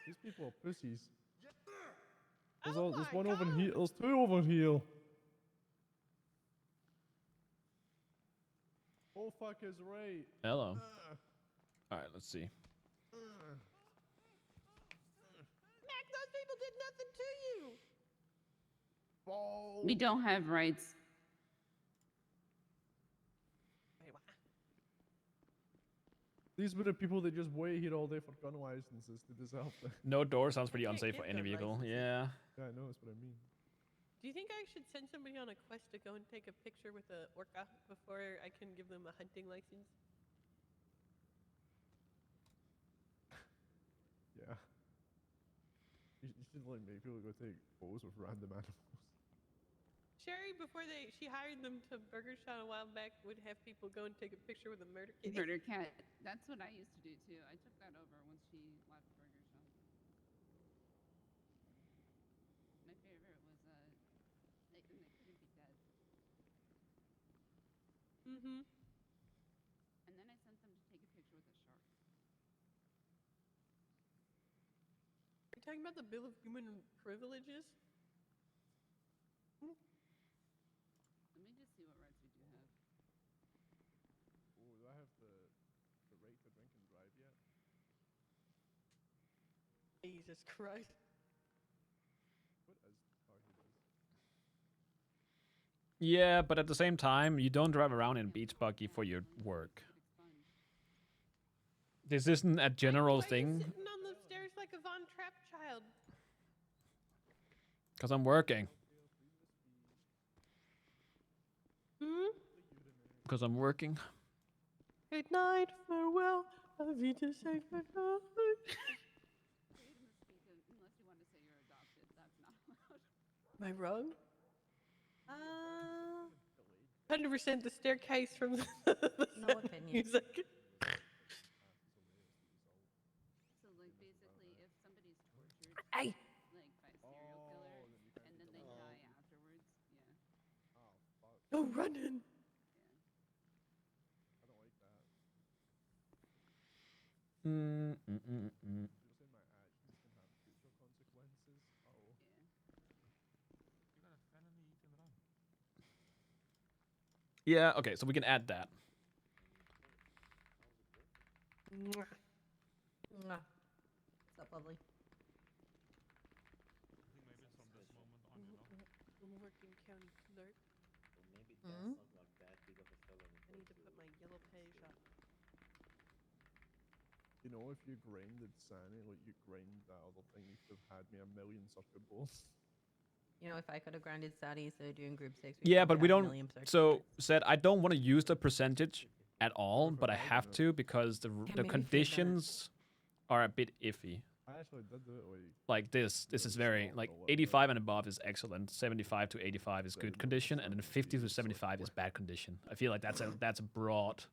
These people are pussies. There's Oh there's my one over God. here. There's two over here. Oh fuck is right. Hello. All right, let's see. Mac, those people did nothing to you. Ball. We don't have rights. Wait, what? These were the people that just wait here all day for gun licenses to deserve them. No door sounds pretty can't unsafe get for any gun vehicle. licenses. Yeah. Yeah, I know, that's what I mean. Do you think I should send somebody on a quest to go and take a picture with a orca before I can give them a hunting license? Yeah. You should like make people go take photos with random animals. Sherry, before she hired them to Burger Shot a while back, would have people go and take a picture with a murder kitty. Murder cat. That's what I used to do too. I took that over once she left Burger Shop. My favorite was they couldn't be dead. Mm-hmm. And then I sent them to take a picture with a shark. Are you talking about the Bill of Human Privileges? Let me just see what rights we do have. Oh, do I have the right to drink and drive yet? Jesus Christ. What is? Oh, he does. Yeah, but at the same time, you don't drive around in beach buggy for your work. This isn't a general Why are you thing. sitting on the stairs like a Von Trapp child? Because I'm working. Hmm? Because I'm working. Good night, farewell, Avita, say goodnight. Unless you want to say you're adopted, that's not allowed. Am I wrong? 100% the staircase from the No opinion. music. So like basically, if somebody's tortured, Hey! like by a serial killer, and then they die afterwards, yeah. Oh, fuck. Oh, running! I don't like that. Mm, mm, mm, mm. You're saying my actions can have future consequences? Oh. Yeah, okay, so we can add that. Mwah. Mwah. What's up, lovely? I'm working county clerk. Mm-hmm. I need to put my yellow page up. You know, if you grinded Sani, like you grind that other thing, you could have had me a million circuit boards. You know, if I could have grounded Sadie instead of doing group 6. Yeah, but we have a don't. million circuit So, boards. said I don't want to use the percentage at all, but I have to because the made me the feel conditions are a bit iffy. I actually did do it like Like this is very like 85 and above is excellent, 75 to 85 is good condition, and then 50 to 75 is bad condition. I feel like that's a broad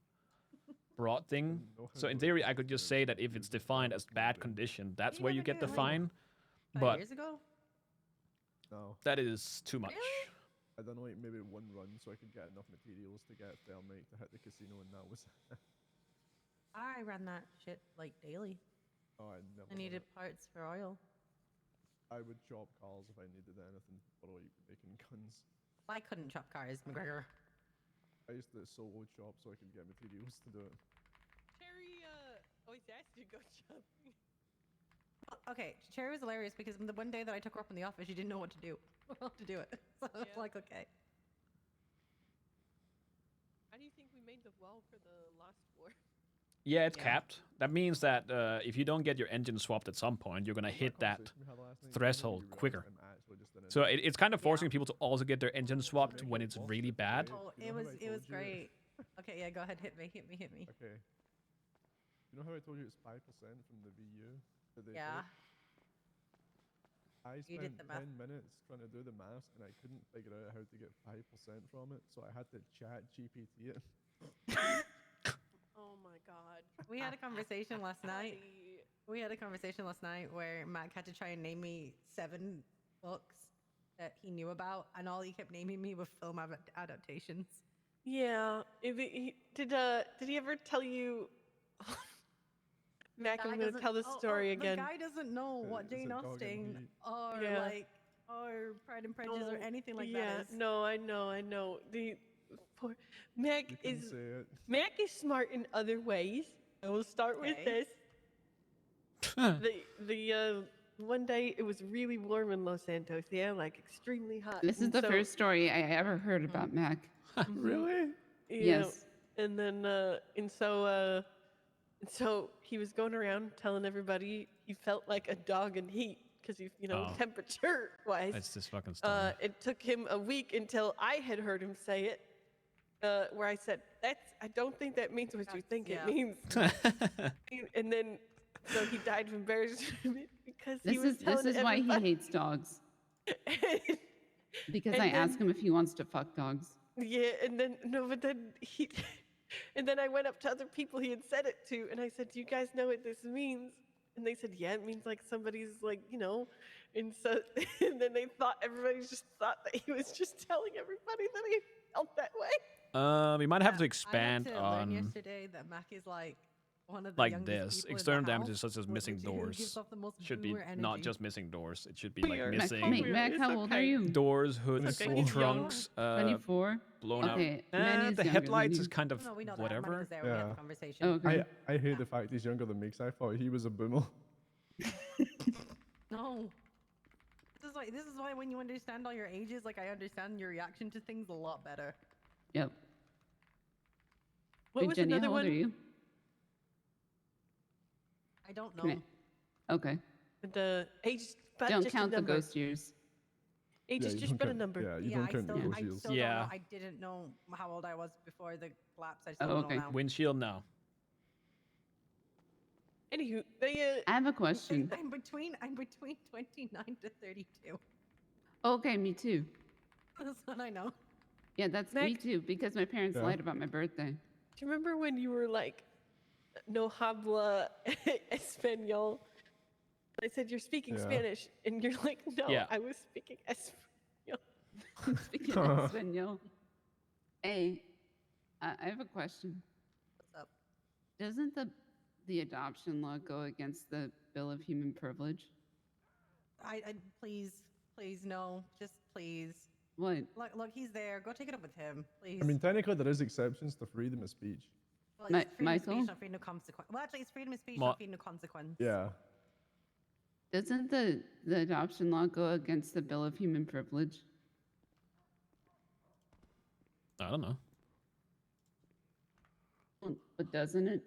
thing. So in theory, I could just say that if it's defined as bad condition, that's You where you never get the did. fine. 5 But years ago? no. that is too much. Really? I done like maybe one run so I could get enough materials to get thermite to hit the casino, and that was. I ran that shit like daily. Oh, I never. I needed parts for oil. I would chop cars if I needed anything for like making guns. I couldn't chop cars, McGregor. I used to solo chop so I could get materials to do it. Cherry, always asked you to go shopping. Okay, Cherry was hilarious because the one day that I took her up in the office, she didn't know what to do. How to do it. So I was Yeah. like, okay. How do you think we made the wall for the Lost War? Yeah, it's Yeah. capped. That means that if you don't get your engine swapped at some point, you're gonna hit that threshold quicker. So it's kind of forcing people to also get their engine swapped when it's really bad. Oh, You know how I it told was you- great. Okay, yeah, go ahead, hit me. Okay. You know how I told you it's 5% from the VU? that they Yeah. take? I You did spent the math. 10 minutes trying to do the maths and I couldn't figure out how to get 5% from it, so I had to chat GPT it. Oh my god. We had a conversation last night. Buddy. We had a conversation last night where Mac had to try and name me 7 books that he knew about, and all he kept naming me were film adaptations. Yeah. Did he ever tell you Mac, Guy I'm gonna doesn't- tell this story again. The guy doesn't know what It's a Jane dog and Austen heat. or Yeah. or Pride and Prejudice or anything like yeah, that is. no, I know. The poor Mac You can is say it. Mac is smart in other ways. I will start with Okay. this. The one day it was really warm in Los Santos, yeah, like extremely hot. This is and the so- first story I ever heard about Mac. Really? Yeah, Yes. and then so he was going around telling everybody he felt like a dog in heat because Oh. temperature wise. It's this fucking story. It took him a week until I had heard him say it, where I said, I don't think that means what you think yeah. it means. And then, so he died of embarrassment because he This was telling is why he everybody. hates dogs. Because And I then- asked him if he wants to fuck dogs. Yeah, and then, no, but then and then I went up to other people he had said it to, and I said, do you guys know what this means? And they said, yeah, it means like somebody's like, and so, and then everybody just thought that he was just telling everybody that he felt that way. We might have to I expand had to learn on yesterday that Mac is like one of the like youngest this. people in the External house, damages such as wh- missing which- who doors gives off the most should be boomer not energy. just missing doors. It should be We like are- Mac, missing Mac, how old are okay. you? doors, hoods, Okay, he's trunks, 24? blown Okay, out. Manny's the younger than headlights you. is kind of No, we know that. Manny whatever. was there when we had Yeah. the conversation. Okay. I hate the fact he's younger than me because I thought he was a boomer. No. This is why when you understand all your ages, like I understand your reaction to things a lot better. Yep. What Wait, was Jenny, another how old one? are you? I don't know. Can Okay. The age, but Don't just count a the number. ghost years. Age is you just don't but a count- number. Yeah, you Yeah, don't I count still, the I ghost still years. don't Yeah. know. I didn't know how old I was before the collapse. I still Oh, don't okay. know now. Windshield now. Anywho, they I have a question. I'm between 29 to 32. Okay, me too. That's what I know. Yeah, that's me Mac- too, because my parents Yeah. lied about my birthday. Do you remember when you were like, no habla español? I said, you're speaking Yeah. Spanish. And you're like, no, Yeah. I was speaking Espanol. Speaking of Espanol. Hey, I have a question. What's up? Doesn't the adoption law go against the Bill of Human Privilege? I please no, just please. What? Look, he's there. Go take it up with him, please. I mean, technically there is exceptions to freedom of speech. well, it's freedom of Michael? speech, not freedom of consequence. Well, actually, it's freedom of speech, Ma- not freedom of consequence. Yeah. Doesn't the adoption law go against the Bill of Human Privilege? I don't know. But doesn't it?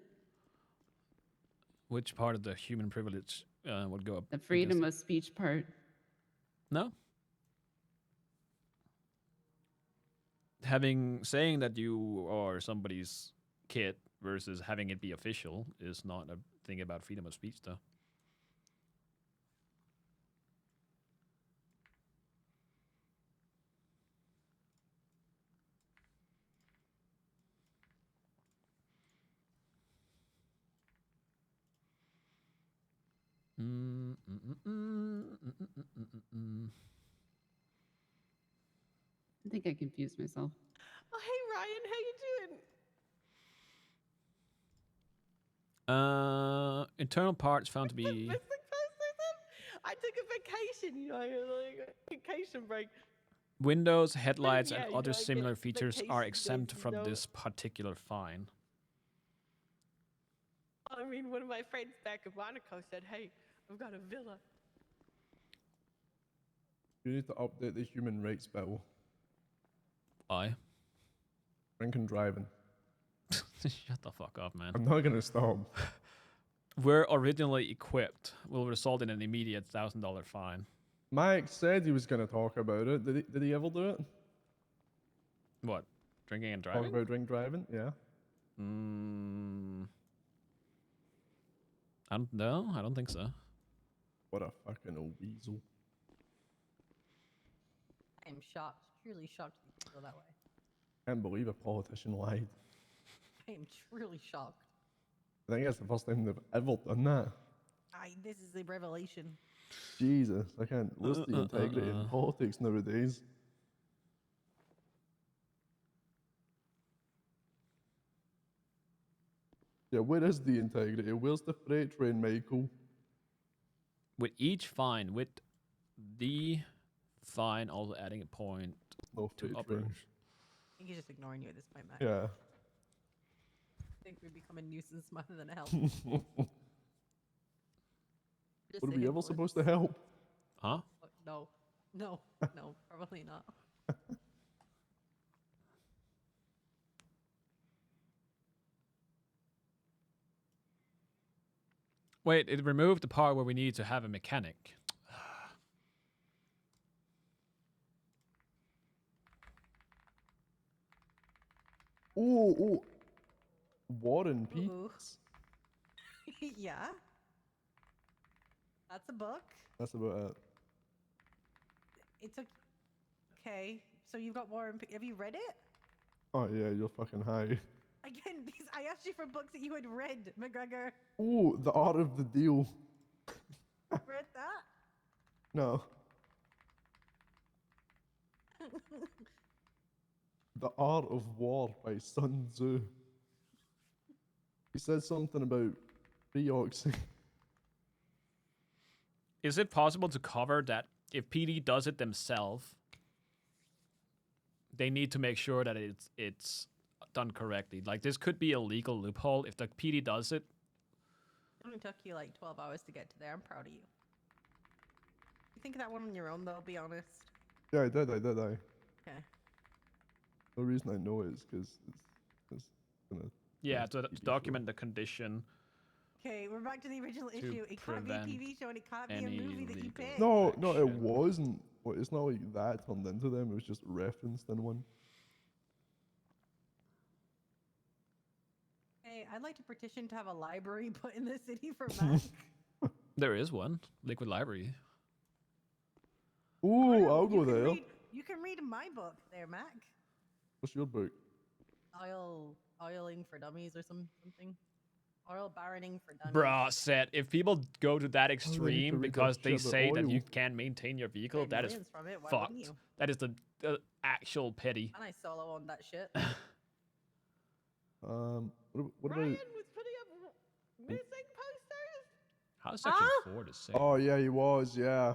Which part of the human privilege would go up? The freedom against of speech part. it? No. Saying that you are somebody's kid versus having it be official is not a thing about freedom of speech, though. I think I confused myself. Oh, hey, Ryan, how you doing? Internal parts found to be Missing person? I took a vacation, like a vacation break. windows, headlights, Yeah, and you other know, I similar get features are vacation exempt days, from this particular fine. I mean, one of my friends back in Monaco said, hey, I've got a villa. You need to update the human rights bill. Aye. Drink and driving. Shut the fuck up, man. I'm not gonna stop. Were originally equipped will result in an immediate $1,000 fine. Mike said he was gonna talk about it. Did he ever do it? What? Drinking and Talk driving? about drink driving? Yeah. I don't know. I don't think so. What a fucking old weasel. I am shocked, truly shocked that you feel that way. Can't believe a politician lied. I am truly shocked. I think that's the first time they've ever done that. This is a revelation. Jesus, I can't. Where's the integrity in politics nowadays? Yeah, where is the integrity? Where's the freight train, Michael? With each fine, with the fine also adding a point No to freight upper. train. I think he's just ignoring you at this point, Mac. Yeah. I think we become a nuisance rather than a help. Just Were we saying ever once. supposed to help? Huh? Oh, no, no, no, probably not. Wait, it removed the part where we need to have a mechanic. Oh. War and Ooh. Peace. Yeah. That's a book. That's about it. It's okay. So you've got War and Peace. Have you read it? Oh yeah, you're fucking high. Again, I asked you for books that you had read, McGregor. Oh, The Art of the Deal. Read that? No. The Art of War by Sun Tzu. He says something about reoxy. Is it possible to cover that if PD does it themselves, they need to make sure that it's done correctly? Like this could be a legal loophole if the PD does it. It only took you like 12 hours to get to there. I'm proud of you. You think of that one on your own, though, be honest. Yeah, I did. Okay. The reason I know it is because it's gonna. Yeah, to TV show. document the condition. Okay, we're back to the original issue. It can't be a prevent TV show and it can't be a any movie that you legal- pick. No, it Action. wasn't. Well, it's not like that turned into them. It was just referenced in one. Hey, I'd like to petition to have a library put in the city for Mac. There is one, Liquid Library. Ooh, I'll You go can there. you can read my book there, Mac. What's your book? Oiling for dummies or something. Oil baroning for dummies. Bruh, said if people go to that to extreme read that because they shit about say that oil. you can't maintain your vehicle, Made that is millions from it. Why wouldn't fucked. you? That is the actual petty. And I solo on that shit. What Ryan about? was putting up missing posters. How's section 4 the same? Oh yeah, he was. Yeah,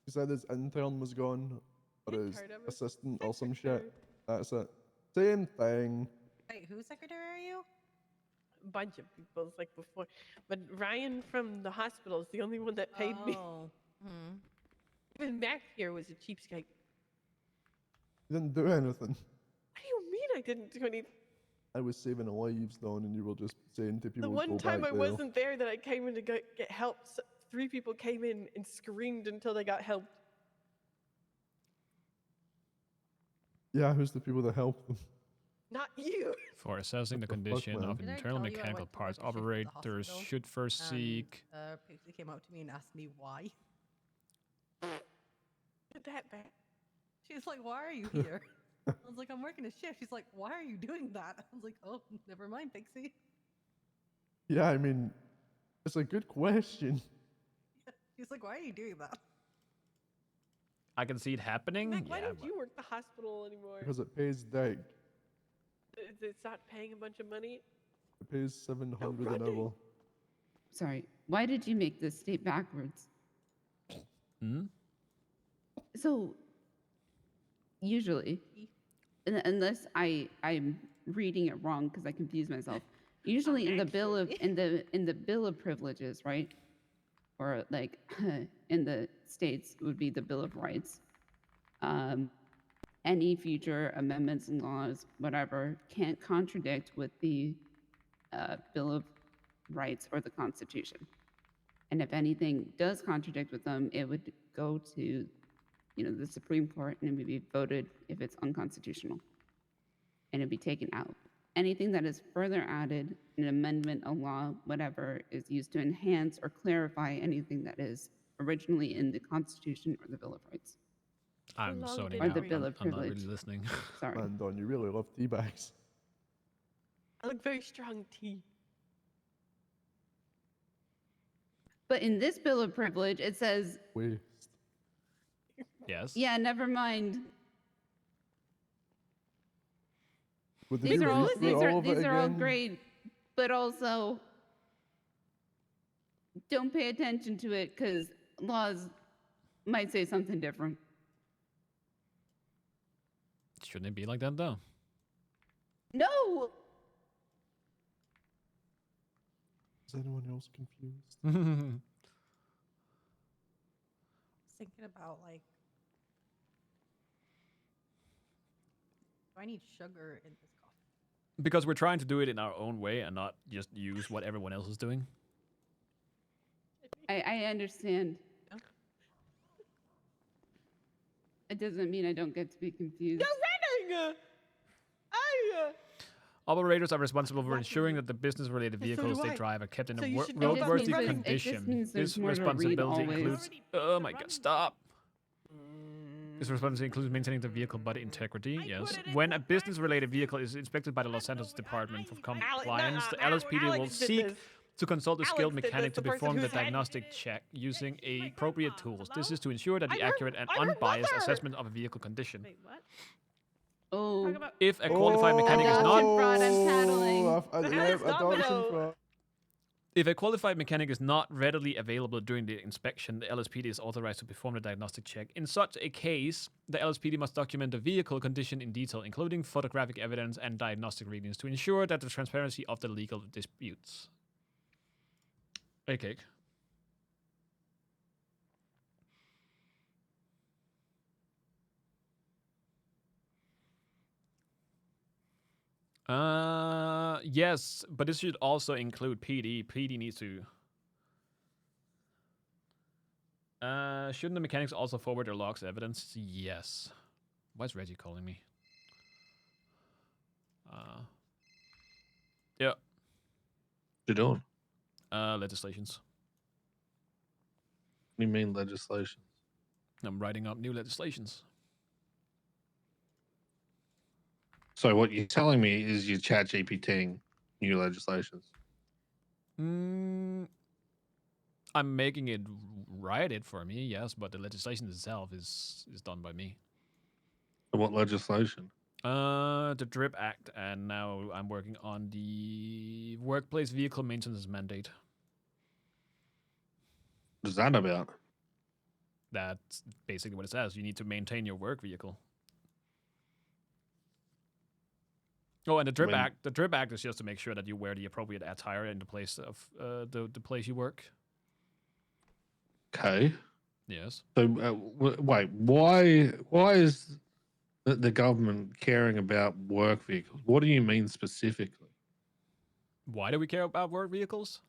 he said his intern was gone, or his Intern of a assistant or some shit. secretary. That's it. Same thing. Wait, whose secretary are you? Bunch of people it's like before, but Ryan from the hospital is the only one that paid me. Oh. Hmm. Even Mac here was a cheapskate. You didn't do anything. What do you mean I didn't do anything? I was saving lives, Don, and you were just saying to people. The one go time back I there. wasn't there that I came in to get help, 3 people came in and screamed until they got help. Yeah, who's the people that helped them? Not you. For assessing the What the fuck, condition man? of Did I internal tell you I mechanical went to parts, work a shift at the operators hospital? should first seek. Pixie came up to me and asked me why. Did that bad. She was like, "Why are you here?" I was like, "I'm working a shift." She's like, "Why are you doing that?" I was like, "Oh, never mind, Pixie." Yeah, I mean, it's a good question. She's like, "Why are you doing that?" I can see it happening. Mac, why yeah, don't but you work the hospital anymore? Because it pays dick. It's not paying a bunch of money. It pays 700 an running. hour. Sorry. Why did you make this state backwards? Hmm? So usually, unless I'm reading it wrong because I confuse myself. Usually in the bill of in the bill of privileges, right? Or like in the states would be the Bill of Rights. Any future amendments and laws, whatever, can't contradict with the Bill of Rights or the Constitution. And if anything does contradict with them, it would go to, the Supreme Court, and it would be voted if it's unconstitutional, and it'd be taken out. Anything that is further added, an amendment, a law, whatever, is used to enhance or clarify anything that is originally in the Constitution or the Bill of Rights. I'm long zoning did Or out. the Bill of I'm not really Privilege. listening. Sorry. Man, Don, you really love tea bags. I like very strong tea. But in this Bill of Privilege, it says, Waste. Yes. yeah, never mind. Would These you These are all read through these are all of it these are all again? great. but also don't pay attention to it because laws might say something different. Shouldn't it be like that though? No. Is anyone else confused? Thinking about like, do I need sugar in this coffee? Because we're trying to do it in our own way and not just use what everyone else is doing. I understand. Yeah. It doesn't mean I don't get to be confused. You're running! Operators are responsible for ensuring that the business-related So do vehicles they I. drive are kept in So a you should know about roadworthy these running. It just condition. means there's This more to read responsibility always. includes. Oh my god! Stop. This responsibility includes maintaining the vehicle body integrity. Yes. When a business-related vehicle is inspected by the Los Santos Department for Compliance, the LSPD will Alex did seek this. to consult a skilled Alex did this, mechanic to the person perform the who's had- diagnostic check using appropriate tools. This is to ensure that the I'm her- accurate and I'm her unbiased mother. assessment of a vehicle condition. Wait, what? Oh, Talk about If a qualified mechanic is Adoption not fraud, I'm tattling. Yep, Alex adoption Domino. fraud. If a qualified mechanic is not readily available during the inspection, the LSPD is authorized to perform the diagnostic check. In such a case, the LSPD must document the vehicle condition in detail, including photographic evidence and diagnostic readings, to ensure that the transparency of the legal disputes. Hey, Cake. Yes, but this should also include PD. PD needs to. Shouldn't the mechanics also forward their logs evidence? Yes. Why is Reggie calling me? Yeah. What you doing? Legislations. What do you mean legislation? I'm writing up new legislations. So what you're telling me is you chat GPTing new legislations. I'm making it write it for me, yes, but the legislation itself is done by me. So what legislation? The DRIP Act, and now I'm working on the workplace vehicle maintenance mandate. What is that about? That's basically what it says. You need to maintain your work vehicle. Oh, and the DRIP mean- Act. The DRIP Act is just to make sure that you wear the appropriate attire in the place of the place you work. Okay. Yes. So wait, why is the government caring about work vehicles? What do you mean specifically? Why do we care about work vehicles?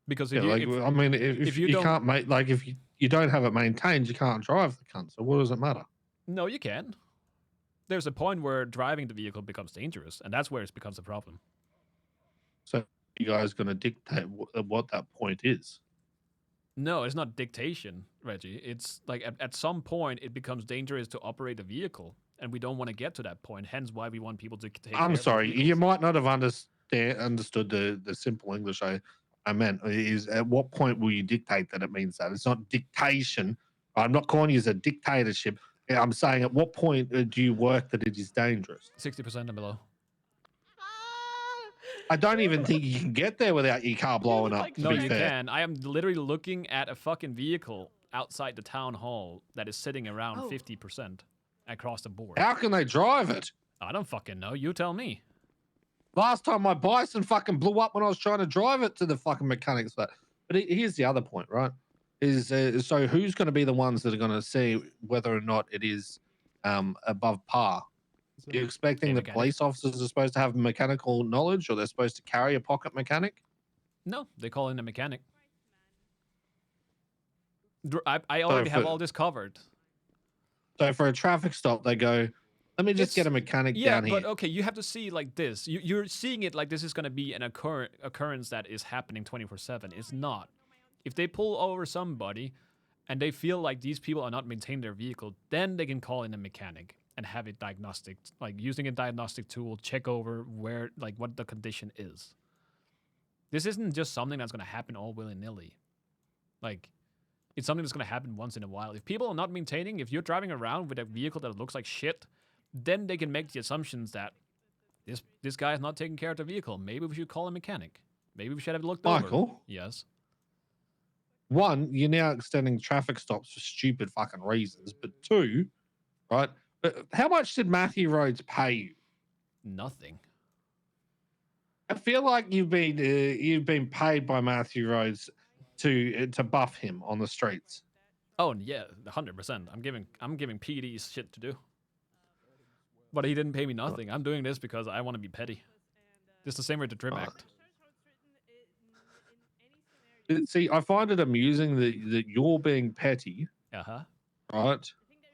Because Yeah, if you, like if, I mean, if if you you don't- can't make like if you don't have it maintained, you can't drive the cunt. So what does it matter? no, you can. There's a point where driving the vehicle becomes dangerous, and that's where it becomes a problem. So you guys going to dictate what that point is? No, it's not dictation, Reggie. It's like at some point it becomes dangerous to operate a vehicle, and we don't want to get to that point. Hence, why we want people to take. care I'm of their sorry, you vehicles. might not have understood the simple English I meant. Is at what point will you dictate that it means that? It's not dictation. I'm not calling you as a dictatorship. I'm saying at what point do you work that it is dangerous? 60% and below. I don't even think you can get there without your car blowing up. like To No, be you fair. can. I am literally looking at a fucking vehicle outside the town hall that is sitting around Oh. 50% across the board. How can they drive it? I don't fucking know. You tell me. Last time my bison fucking blew up when I was trying to drive it to the fucking mechanics. But here's the other point, right? Is so who's going to be the ones that are going to see whether or not it is above par? Are you expecting A the mechanic. police officers are supposed to have mechanical knowledge, or they're supposed to carry a pocket mechanic? No, they call in a mechanic. I already have for- all this covered. So for a traffic stop, they go, "Let me just get a mechanic Yeah, down here." but okay, you have to see like this. You're seeing it like this is going to be an occurrence that is happening 24/7. It's not. If they pull over somebody and they feel like these people are not maintaining their vehicle, then they can call in a mechanic and have it diagnostic, like using a diagnostic tool, check over where, like, what the condition is. This isn't just something that's going to happen all willy-nilly. Like, it's something that's going to happen once in a while. If people are not maintaining, if you're driving around with a vehicle that looks like shit, then they can make the assumptions that this guy is not taking care of the vehicle. Maybe we should call a mechanic. Maybe we should have looked Michael? over. Yes. One, you're now extending traffic stops for stupid fucking reasons. But two, right? But how much did Matthew Rhodes pay you? Nothing. I feel like you've been paid by Matthew Rhodes to buff him on the streets. Oh yeah, 100%. I'm giving PDs shit to do. But he didn't pay me nothing. I'm doing this because I want to be petty. This is the same with the Trim Act. See, I find it amusing that you're being petty, Uh-huh. right?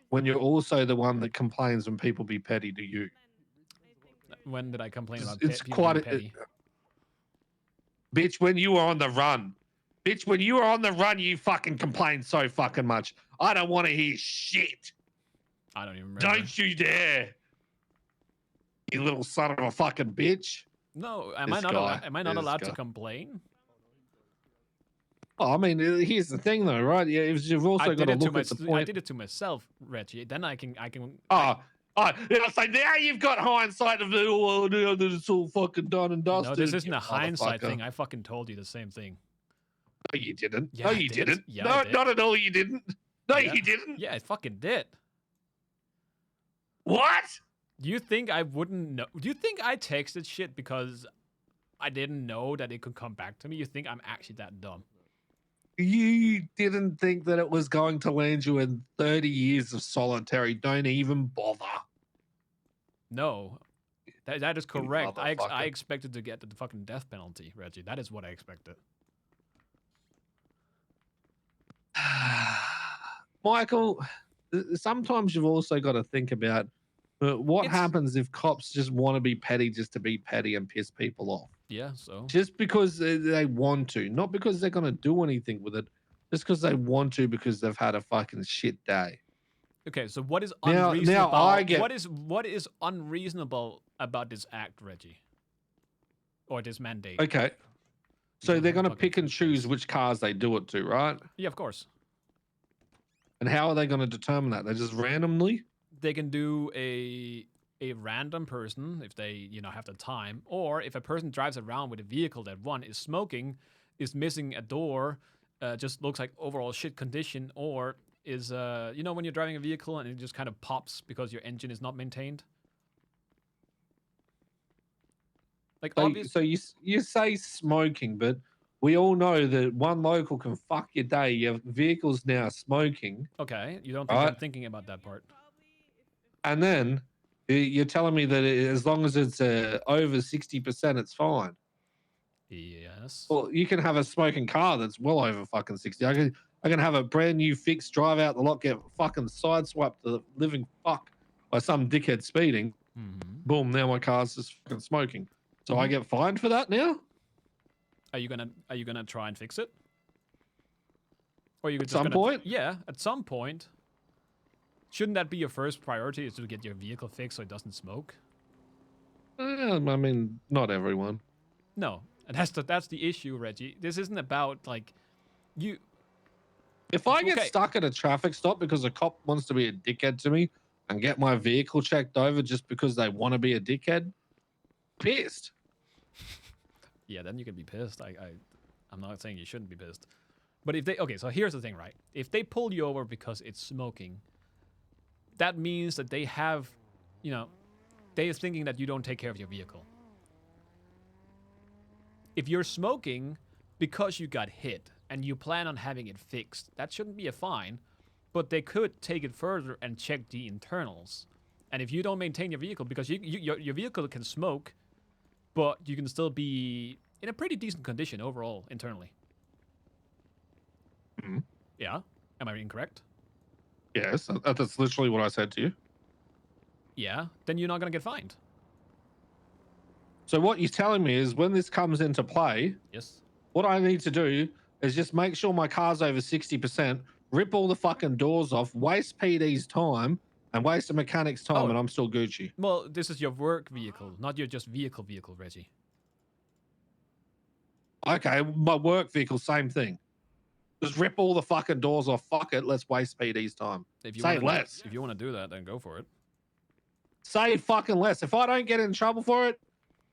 When you're also the one that complains when people be petty to you. When did I complain about It's people quite being petty? Bitch, when you were on the run. Bitch, when you were on the run, you fucking complained so fucking much. I don't want to hear shit. I don't even remember. Don't you dare. You little son of a fucking bitch. No, am I This not guy. am I not This allowed to guy. complain? Oh, I mean, here's the thing though, right? Yeah, you've also got to look at the point. I did it to myself, Reggie. Then I can Oh, so now you've got hindsight of it. Oh, it's all fucking done and dusted. No, this isn't you a hindsight motherfucker. thing. I fucking told you the same thing. No, you didn't. Yeah, No, I you did. didn't. Yeah, No, I did. not at all. You didn't. No, Yeah. you didn't. Yeah, I fucking did. What? Do you think I wouldn't know? Do you think I texted shit because I didn't know that it could come back to me? You think I'm actually that dumb? You didn't think that it was going to land you in 30 years of solitary. Don't even bother. No. That is correct. I motherfucker. expected to get the fucking death penalty, Reggie. That is what I expected. Michael, sometimes you've also got to think about what It's- happens if cops just want to be petty just to be petty and piss people off. Yeah, so Just because they want to, not because they're going to do anything with it, just because they want to because they've had a fucking shit day. okay, so what is Now unreasonable? I get- what is unreasonable about this act, Reggie? Or this mandate? Okay. So Yeah, they're going to fucking pick and makes choose sense. which cars they do it to, right? Yeah, of course. And how are they going to determine that? They just randomly? They can do a random person if they have the time, or if a person drives around with a vehicle that one is smoking, is missing a door, just looks like overall shit condition, or is when you're driving a vehicle and it just kind of pops because your engine is not maintained. Like So you say smoking, but we all know that one local can fuck your day. You have vehicles now smoking, okay, you don't think I'm Right. thinking about that part? and then you're telling me that as long as it's over 60%, it's fine. Yes. Well, you can have a smoking car that's well over fucking 60. I can have a brand new fix, drive out the lot, get fucking sideswiped to the living fuck by some dickhead speeding. Mhm. Boom, now my car's just fucking smoking. So I get fined for that now? Are you gonna try and fix it? Or you At some point? Yeah, at some point. Shouldn't that be your first priority? Is to get your vehicle fixed so it doesn't smoke? I mean, not everyone. No, and that's the issue, Reggie. This isn't about like you. If I get Okay. stuck at a traffic stop because a cop wants to be a dickhead to me and get my vehicle checked over just because they want to be a dickhead, pissed. Yeah, then you can be pissed. I'm not saying you shouldn't be pissed, but if they so here's the thing, right? If they pull you over because it's smoking, that means that they have, they're thinking that you don't take care of your vehicle. If you're smoking because you got hit and you plan on having it fixed, that shouldn't be a fine, but they could take it further and check the internals. And if you don't maintain your vehicle, because your vehicle can smoke, but you can still be in a pretty decent condition overall internally. Mhm. Yeah? Am I incorrect? Yes, that's literally what I said to you. Yeah? Then you're not going to get fined. So what you're telling me is when this comes into play, Yes? what I need to do is just make sure my car's over 60%, rip all the fucking doors off, waste PD's time, and waste a mechanic's time, Oh. and I'm still Gucci. Well, this is your work vehicle, not your just vehicle, Reggie. Okay, my work vehicle, same thing. Just rip all the fucking doors off. Fuck it, let's waste PD's time. If you Say wanna less. if you want to do that, then go for it. Say fucking less. If I don't get in trouble for it,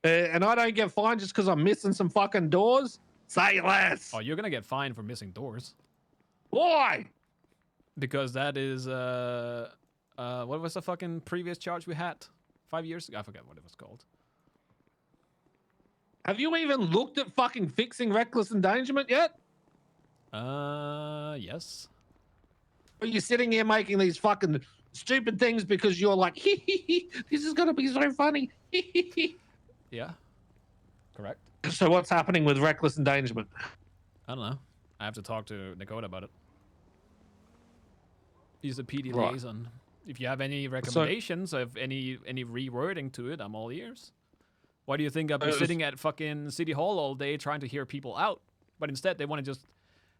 and I don't get fined just because I'm missing some fucking doors, say less. Oh, you're gonna get fined for missing doors. Why? Because that is what was the fucking previous charge we had 5 years ago? I forget what it was called. Have you even looked at fucking fixing reckless endangerment yet? Yes. Or are you sitting here making these fucking stupid things because you're like, this is gonna be so funny. Yeah. Correct. So what's happening with reckless endangerment? I don't know. I have to talk to Dakota about it. He's a PD Right. liaison. If you have any recommendations of any rewording to it, I'm all ears. Why do you think I've been sitting at fucking City Hall all day trying to hear people out? But instead they want to just,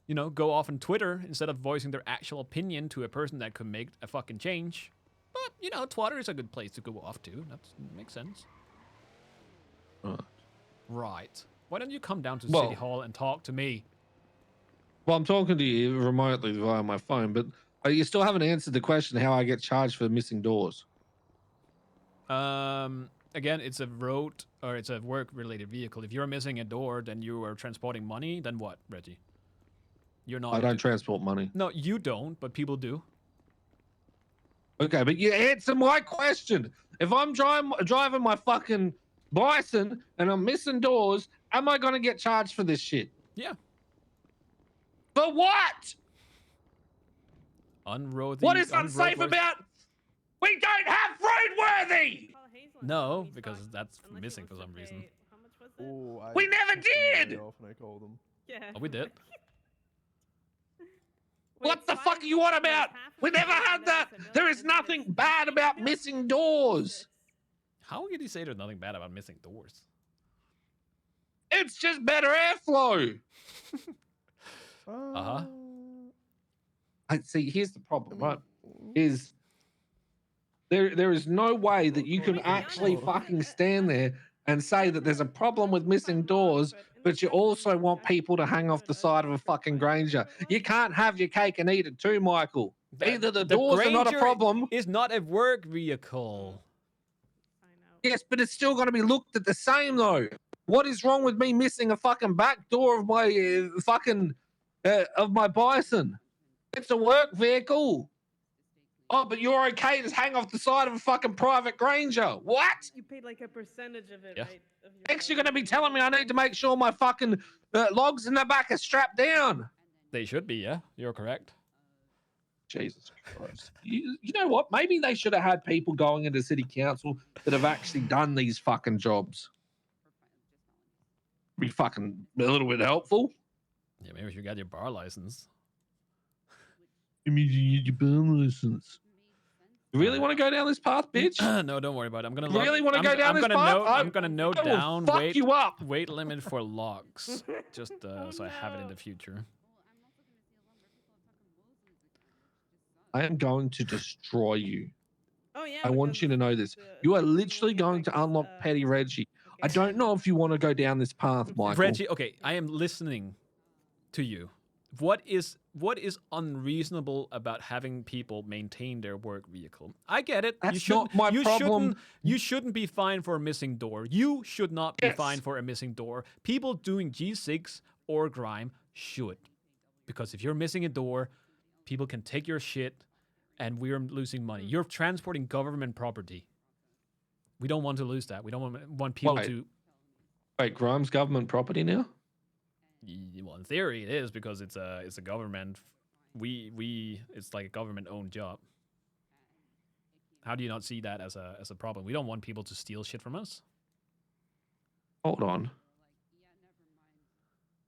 you know, go off on Twitter instead of voicing their actual opinion to a person that could make a fucking change. But, you know, Twitter is a good place to go off to. That makes sense. Right. Why don't you come down to City Hall and talk to me? Well, I'm talking to you remotely via my phone, but you still haven't answered the question how I get charged for missing doors. Again, it's a road or it's a work-related vehicle. If you're missing a door, then you are transporting money. Then what, Reggie? You're not. I don't transport money. No, you don't, but people do. Okay, but you answer my question. If I'm driving my fucking bison and I'm missing doors, am I going to get charged for this shit? Yeah. For what? Unroadworthy. What is unsafe about? We don't have roadworthy. No, because that's missing for some reason. How much was it? Oh, We never pissed them did! off and I called them. Yeah. Oh, we did. What the fuck are you on about? We never had that. There is nothing bad about missing doors. How can you say there's nothing bad about missing doors? It's just better airflow. Uh-huh. I see. Here's the problem, right? Is there is no way that you can actually fucking stand there and say that there's a problem with missing doors, but you also want people to hang off the side of a fucking Granger. You can't have your cake and eat it too, Michael. Either the doors are not a Granger problem. Is not a work vehicle. Yes, but it's still going to be looked at the same though. What is wrong with me missing a fucking back door of my of my bison? It's a work vehicle. Oh, but you're okay to hang off the side of a fucking private Granger. What? You paid like a percentage of it, Yeah. right? Of your Next, you're going to be telling me I need to make sure my fucking logs in the back are strapped down. They should be, yeah. You're correct. Jesus Christ. You know what? Maybe they should have had people going into city council that have actually done these fucking jobs. Be fucking a little bit helpful. Yeah, maybe if you got your bar license. You mean you need your burn license? You really want to go down this path, bitch? No, don't worry about it. I'm gonna. You really want to go down this path? I'm gonna note I will down fuck weight you up. weight limit for logs, just so I have it in the future. I am going to destroy you. Oh yeah. I want you to know this. You are literally going to unlock Petty Reggie. I don't know if you want to go down this path, Michael. Reggie, okay, I am listening to you. What is unreasonable about having people maintain their work vehicle? I get it. That's not my problem. You shouldn't be fined for a missing door. You should not be Yes. fined for a missing door. People doing G6 or grime should. Because if you're missing a door, people can take your shit and we're losing money. You're transporting government property. We don't want to lose that. We don't want people Wait. to... Wait, Grime's government property now? Well, in theory, it is because it's a government. It's like a government-owned job. How do you not see that as a problem? We don't want people to steal shit from us. Hold on.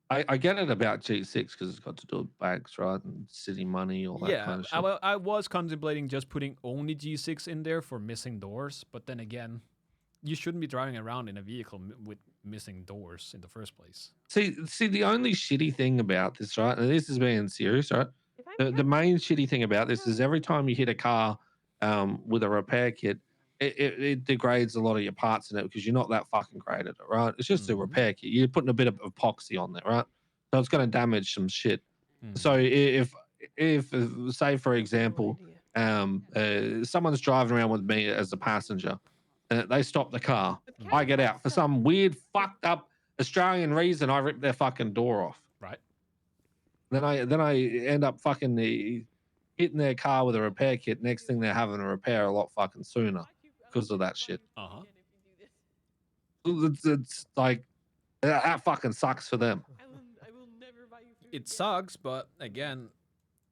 I get it about G6 because it's got to do with banks, right? And city money, all that kind of shit. I was contemplating just putting only G6 in there for missing doors, but then again, you shouldn't be driving around in a vehicle with missing doors in the first place. See, the only shitty thing about this, right? And this is being serious, right? The main shitty thing about this is every time you hit a car with a repair kit, it degrades a lot of your parts in it because you're not that fucking great at it, right? It's just a repair kit. You're putting a bit of epoxy on there, right? So it's going to damage some shit. So if say for example, someone's driving around with me as a passenger, and they stop the car. But I Cat, get why out for stop? some weird, fucked up Australian reason. I rip their fucking door off. Right. Then I end up fucking hitting their car with a repair kit. Next thing they're having a repair a lot fucking sooner because of that shit. Uh-huh. It's like that fucking sucks for them. I will never buy you food It again. sucks, but again,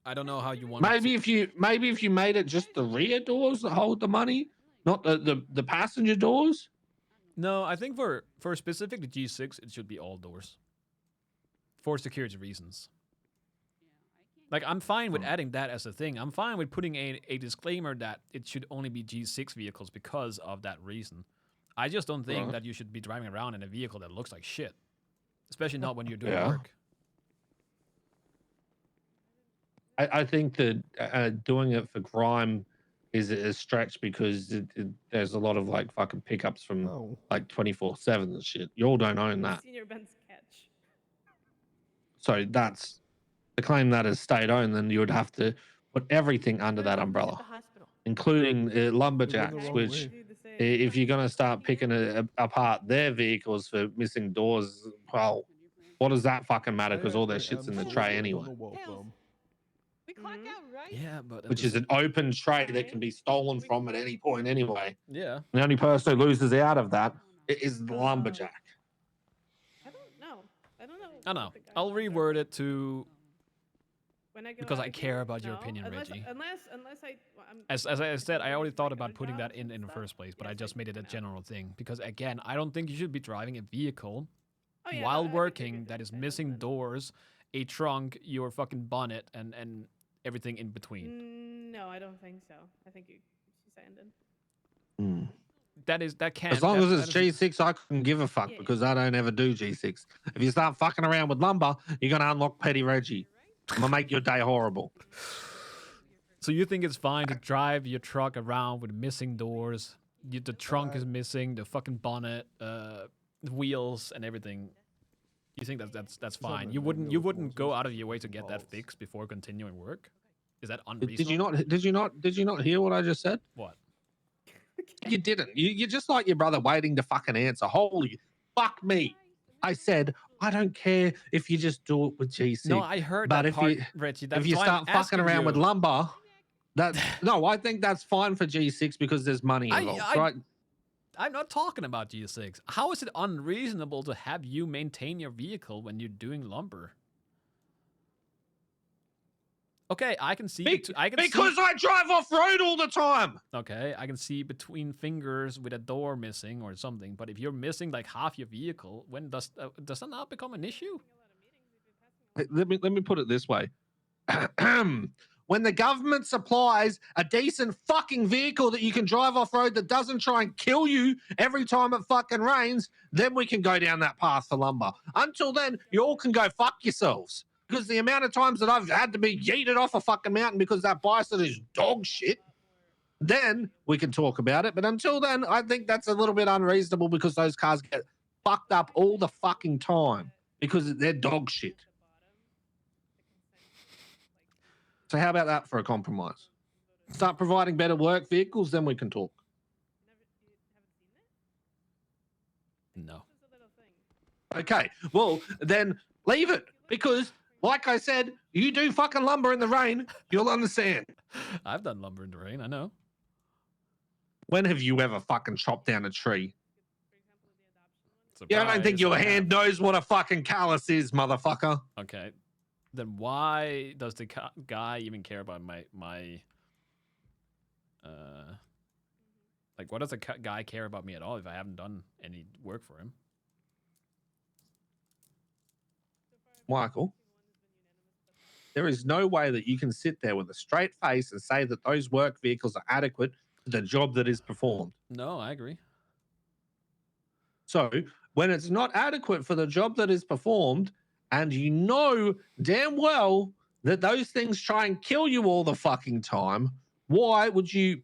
I don't know how you want. Maybe if you made it just the rear doors that hold the money, not the passenger doors. No, I think for specific the G6, it should be all doors. For security reasons. Like, I'm fine with adding that as a thing. I'm fine with putting a disclaimer that it should only be G6 vehicles because of that reason. I just don't think that you should be driving around in a vehicle that looks like shit. Especially not when you're doing work. I think that doing it for crime is a stretch because there's a lot of like fucking pickups from Oh. like 24/7 and shit. You all don't own that. Senior Ben's catch. So that's to claim that as state owned, then you would have to put everything under that umbrella, The hospital. including You're lumberjacks, going the wrong which way. if you're going to start picking apart their vehicles for missing doors, well, what does that fucking matter? Because all their shit's in the tray anyway, We clock out, right? Yeah, but which is an open tray that can be stolen from at any point anyway. yeah. The only person who loses out of that is the lumberjack. I don't know. I don't know. I know. what the I'll guidelines are. reword it to When I go because out I of care here? about your No, opinion, unless, Reggie. Unless I. Well, as I said, I already thought about Good putting that jobs in and the stuff. first place, but I Yes, just made it a know. general thing because again, I don't think you should be driving a vehicle Oh, yeah, while I think you're working good that is with missing then. doors, a trunk, your fucking bonnet, and everything in between. No, I don't think so. I think she's ended. That can't. As long that, as it's that is- G6, I couldn't give a fuck Yeah. because I don't ever do G6. If you start fucking around with lumber, you're going to unlock Petty Reggie. I'm going to make your day horrible. So you think it's fine to drive your truck around with missing doors? The trunk is missing, the fucking bonnet, the wheels, and everything. You think that's fine? You wouldn't go out of your way to get that fixed before continuing work? Is that unreasonable? Did you not hear what I just said? What? You didn't. You're just like your brother waiting to fucking answer. Holy fuck me. I said, I don't care if you just do it with G6. No, I heard but that if part, you, Reggie. That's if you why start I'm fucking asking around with you. lumber, no, I think that's fine for G6 because there's money involved, right? I'm not talking about G6. How is it unreasonable to have you maintain your vehicle when you're doing lumber? Okay, I can see. Because I drive off road all the time. Okay, I can see between fingers with a door missing or something. But if you're missing like half your vehicle, when does that not become an issue? Let me put it this way. When the government supplies a decent fucking vehicle that you can drive off road that doesn't try and kill you every time it fucking rains, then we can go down that path for lumber. Until then, you all can go fuck yourselves. Because the amount of times that I've had to be yeeted off a fucking mountain because that bison is dog shit, then we can talk about it. But until then, I think that's a little bit unreasonable because those cars get fucked up all the fucking time because they're dog shit. So how about that for a compromise? Start providing better work vehicles, then we can talk. No. Okay, well, then leave it because, like I said, you do fucking lumber in the rain, you'll understand. I've done lumber in the rain. I know. When have you ever fucking chopped down a tree? Surprise, Yeah, I don't think your I have. hand knows what a fucking callus is, motherfucker. Okay. Then why does the guy even care about my like what does the guy care about me at all if I haven't done any work for him? Michael, there is no way that you can sit there with a straight face and say that those work vehicles are adequate to the job that is performed. No, I agree. So when it's not adequate for the job that is performed, and you know damn well that those things try and kill you all the fucking time, why would you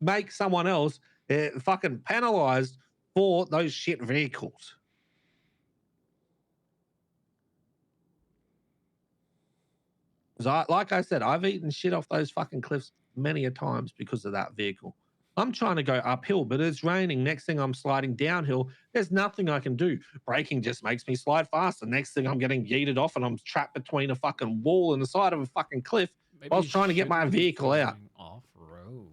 make someone else fucking penalized for those shit vehicles? Because Because like I said, I've eaten shit off those fucking cliffs many a times because of that vehicle. I'm trying to go uphill, but it's raining. Next thing I'm sliding downhill. There's nothing I can do. Braking just makes me slide faster. Next thing I'm getting yeeted off and I'm trapped between a fucking wall and the side of a fucking cliff. Maybe I was you trying to get my shouldn't be vehicle out. going off-road.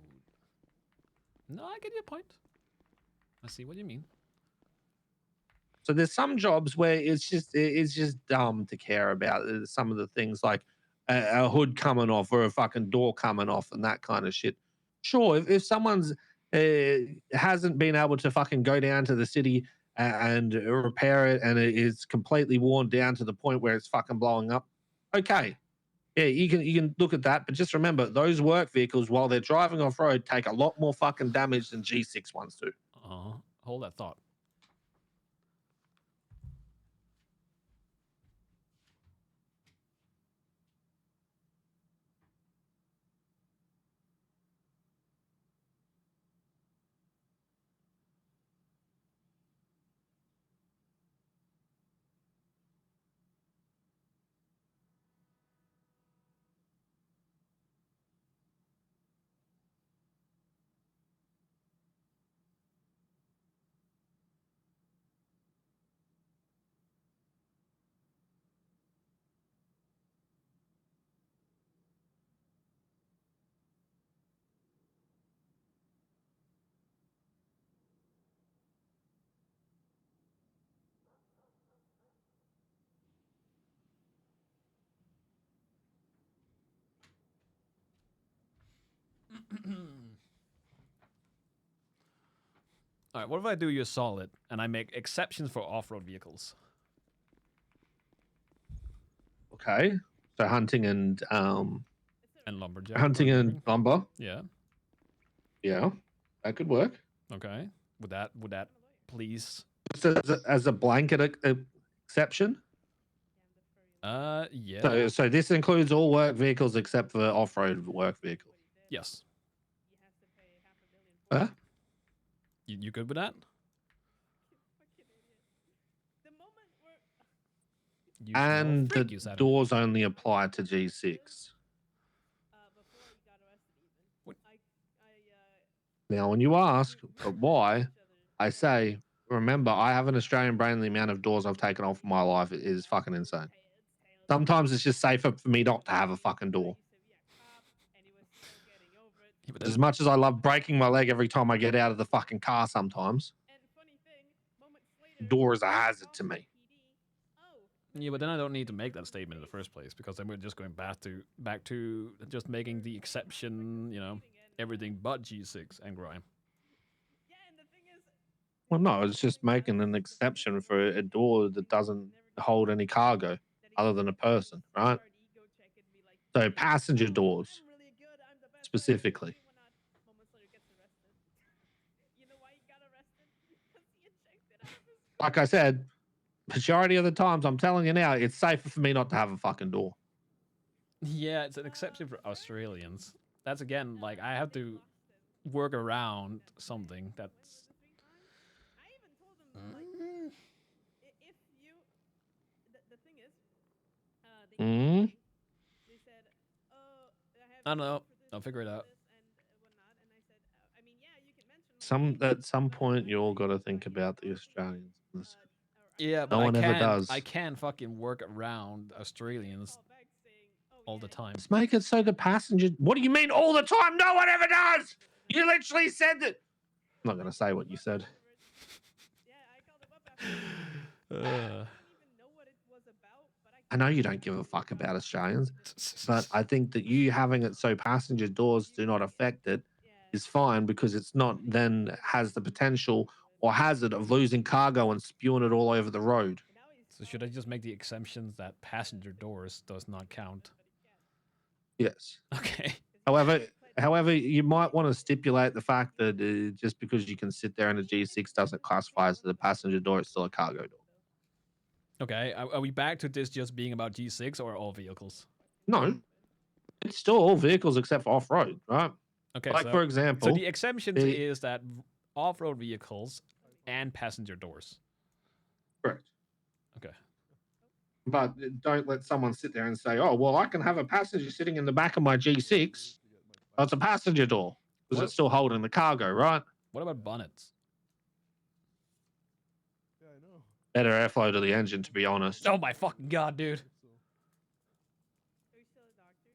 No, I get your point. I see what you mean. So there's some jobs where it's just dumb to care about some of the things like a hood coming off or a fucking door coming off and that kind of shit. Sure, if someone's hasn't been able to fucking go down to the city and repair it and it is completely worn down to the point where it's fucking blowing up, okay. Yeah, you can look at that, but just remember those work vehicles while they're driving off road take a lot more fucking damage than G6 ones do. Hold that thought. All right, what if I do you a solid and I make exceptions for off-road vehicles? Okay, so hunting and lumberjack. hunting and lumber. Yeah. Yeah, that could work. Okay. Would that please? Just as a blanket exception. Yeah. So this includes all work vehicles except for off-road work vehicles. Yes. Huh? You good with that? And the doors only apply to G6. Now, when you ask why, I say, remember, I have an Australian brain. The amount of doors I've taken off in my life is fucking insane. Sometimes it's just safer for me not to have a fucking door. Yeah, As much as I love breaking my leg every time I get out of the fucking car sometimes, door is a hazard to me. Yeah, but then I don't need to make that statement in the first place because then we're just going back to just making the exception, you know, everything but G6 and grime. Well, no, it's just making an exception for a door that doesn't hold any cargo other than a person, right? So passenger doors specifically. Like I said, majority of the times, I'm telling you now, it's safer for me not to have a fucking door. Yeah, it's an exception for Australians. That's again, like, I have to work around something that's... I don't know. I'll figure it out. At some point, you all got to think about the Australians. Yeah, but no one ever does. I can fucking work around Australians all the time. Just make it so the passenger... What do you mean all the time? No one ever does! You literally said that... I'm not going to say what you said. I know you don't give a fuck about Australians, but I think that you having it so passenger doors do not affect it is fine because it's not then has the potential or hazard of losing cargo and spewing it all over the road. So should I just make the exemptions that passenger doors does not count? Yes. Okay. However, you might want to stipulate the fact that just because you can sit there in a G6 doesn't classify as a passenger door, it's still a cargo door. Okay, are we back to this just being about G6 or all vehicles? No, it's still all vehicles except for off-road, right? Okay, like for example... So the exception is that off-road vehicles and passenger doors. Correct. Okay. But don't let someone sit there and say, "Oh, well, I can have a passenger sitting in the back of my G6. Oh, it's a passenger door because What- it's still holding the cargo, right? What about bonnets? Yeah, I know. Better airflow to the engine, to be honest. Oh my fucking god, dude. Are you still a doctor?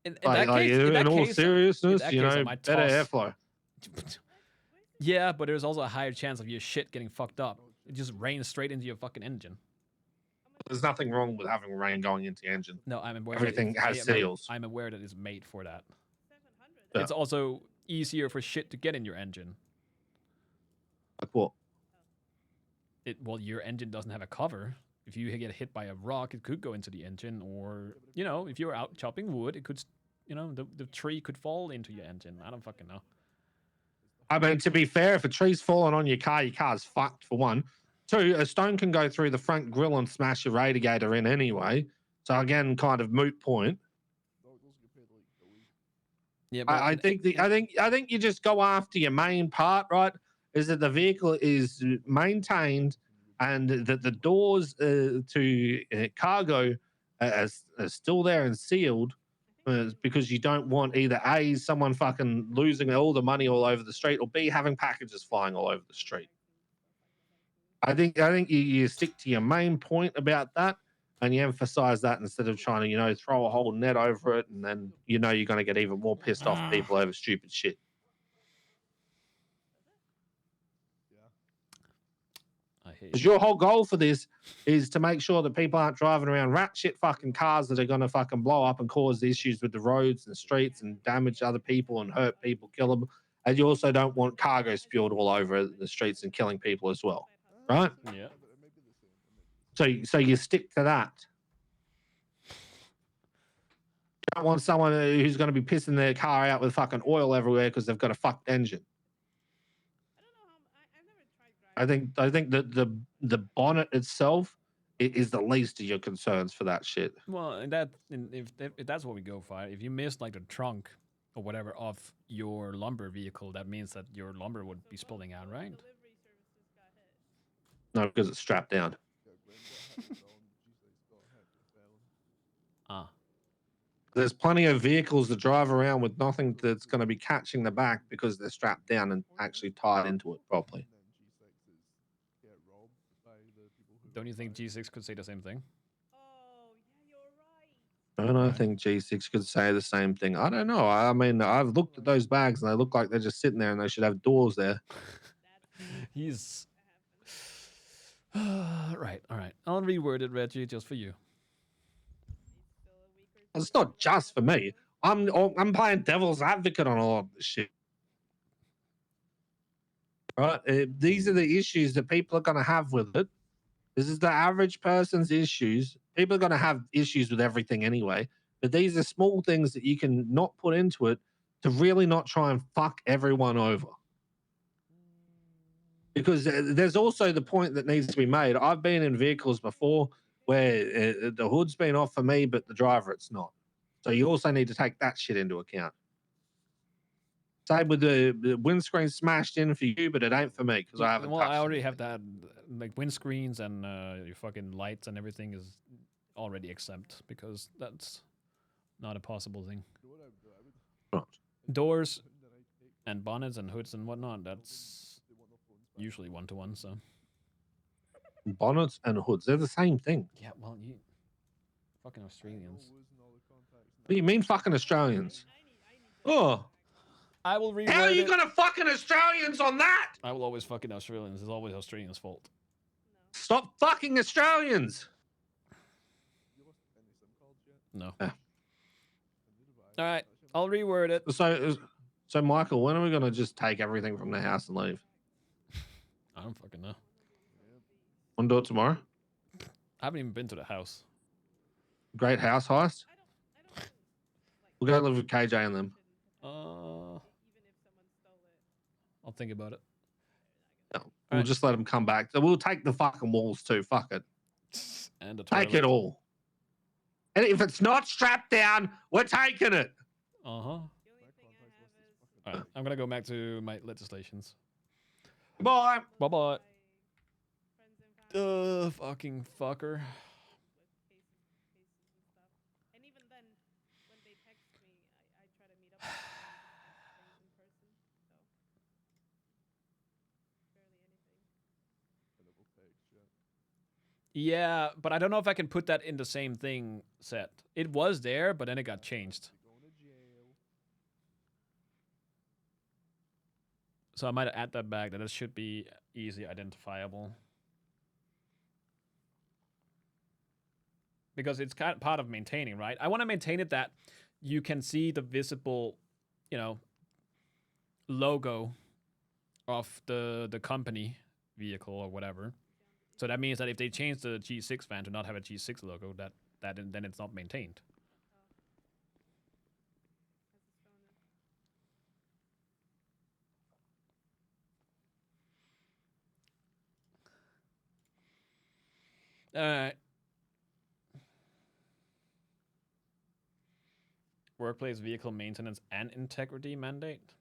In Like, that case, in in that all case, seriousness, that you case, I know, might better toss- airflow. Yeah, but there's also a higher chance of your shit getting fucked up. It just rains straight into your fucking engine. There's nothing wrong with having rain going into the engine. No, I'm aware. Everything that has seals. I'm aware that it's made for that. 700. Yeah. It's also easier for shit to get in your engine. Like what? Well, your engine doesn't have a cover. If you get hit by a rock, it could go into the engine, or you know, if you're out chopping wood, it could, you know, the tree could fall into your engine. I don't fucking know. I mean, to be fair, if a tree's falling on your car's fucked for one. Two, a stone can go through the front grille and smash your radiator in anyway. So again, kind of moot point. Yeah, I think you just go after your main part, right? Is that the vehicle is maintained and that the doors to cargo are still there and sealed, because you don't want either A, someone fucking losing all the money all over the street, or B, having packages flying all over the street. I think you stick to your main point about that, and you emphasize that instead of trying to, you know, throw a whole net over it, and then you know you're going to get even more pissed off people over stupid shit. I hate Because your whole goal for this is to make sure that people aren't driving around rat shit fucking cars that are going to fucking blow up and cause issues with the roads and streets and damage other people and hurt people, kill them. And you also don't want cargo spewed all over the streets and killing people as well, right? Yeah. So you stick to that. You don't want someone who's going to be pissing their car out with fucking oil everywhere because they've got a fucked engine. I don't know how. I've never tried driving. I think that the bonnet itself is the least of your concerns for that shit. Well, if that's what we go for, if you miss like the trunk or whatever of your lumber vehicle, that means that your lumber would be spilling out, right? Delivery services got hit. No, because it's strapped down. Ah, There's plenty of vehicles that drive around with nothing that's going to be catching the back because they're strapped down and actually tied into it properly. don't you think G6 could say the same thing? Oh, yeah, you're right. And I think G6 could say the same thing. I don't know. I mean, I've looked at those bags and they look like they're just sitting there and they should have doors there. He's right. All right. I'll reword it, Reggie, just for you. It's not just for me. I'm playing devil's advocate on all of this shit. Right? These are the issues that people are going to have with it. This is the average person's issues. People are going to have issues with everything anyway. But these are small things that you can not put into it to really not try and fuck everyone over. Because there's also the point that needs to be made. I've been in vehicles before where the hood's been off for me, but the driver it's not. So you also need to take that shit into account. Same with the windscreen smashed in for you, but it ain't for me because I haven't. Well, touched I already it. have that. Like windscreens and your fucking lights and everything is already exempt because that's not a possible thing. Right. Doors and bonnets and hoods and whatnot, that's usually 1-to-1. So Bonnets and hoods, they're the same thing. yeah, well, you fucking Australians. What do you mean, fucking Australians? Oh, I will reword how are you it. gonna fucking Australians on that? I will always fucking Australians. It's always Australians' fault. Stop fucking Australians. No. Yeah. All right, I'll reword it. So Michael, when are we gonna just take everything from the house and leave? I don't fucking know. Want to do it tomorrow? I haven't even been to the house. Great house heist. We'll go live with KJ and them. I'll think about it. No, we'll just let them come back. So we'll take the fucking walls too. Fuck it. And the Take it all. And if it's not strapped down, we're taking it. All right, I'm gonna go back to my legislations. Bye. Bye bye. Fucking fucker. then when they text me, I try to meet up with them and discuss things in person. So barely anything. I never text yet. Yeah, but I don't know if I can put that in the same thing set. It was there, but then it got changed. You're going to jail. So I might add that back, that it should be easy identifiable. Because it's kind of part of maintaining, right? I want to maintain it that you can see the visible, logo of the company vehicle or whatever. So that means that if they change the G6 van to not have a G6 logo, then it's not maintained. Workplace vehicle maintenance and integrity mandate.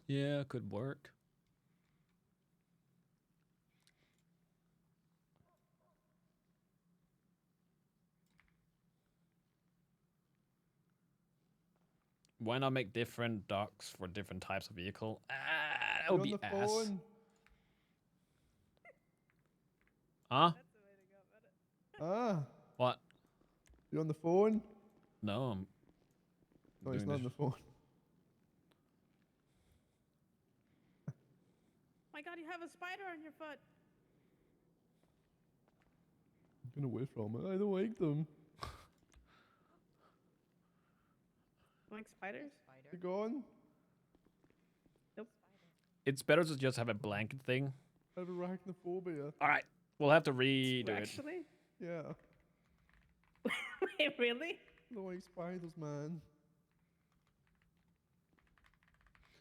Yeah, could work. Why not make different docks for different types of vehicle? That would be You're on the ass. phone. Huh? That's the way to go about it. Ah, What? you on the phone? No, I'm No, he's doing not on this. the phone. My God, you have a spider on your foot. Get away from it. I don't like them. Like spiders? You gone? It's better to just have a blanket thing. I have arachnophobia. All right, we'll have to redo it. Actually? Yeah. Wait, really? I don't like spiders, man.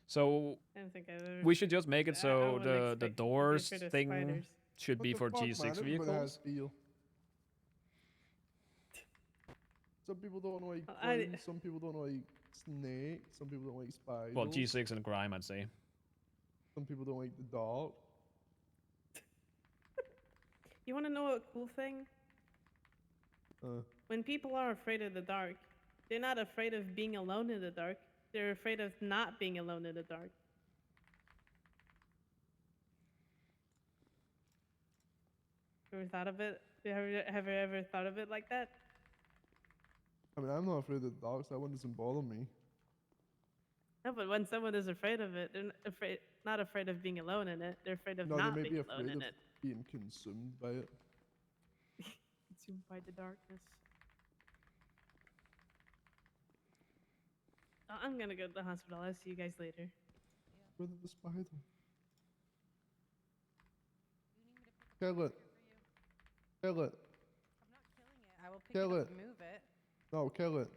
So I don't think I've ever. we should just make it I so wouldn't the expect you to be doors afraid of thing spiders. should What be the for fuck, G6 man? Everybody has vehicles. fear. Some people don't like Well, I- flies, some people don't like snakes, some people don't like spiders. Well, G6 and grime, I'd say. Some people don't like the dark. You want to know a cool thing? Uh, When people are afraid of the dark, they're not afraid of being alone in the dark. They're afraid of not being alone in the dark. Ever thought of it? Have you ever thought of it like that? I mean, I'm not afraid of the dark, so that one doesn't bother me. No, but when someone is afraid of it, they're not afraid of being alone in it. They're afraid of No, not they may being be alone afraid in of it. being consumed by it. Consumed by the darkness. I'm gonna go to the hospital. I'll see you guys later. Where did the spider? Kill it. Kill it. I'm not killing it. I will pick Kill it up it. and move it. No, kill it.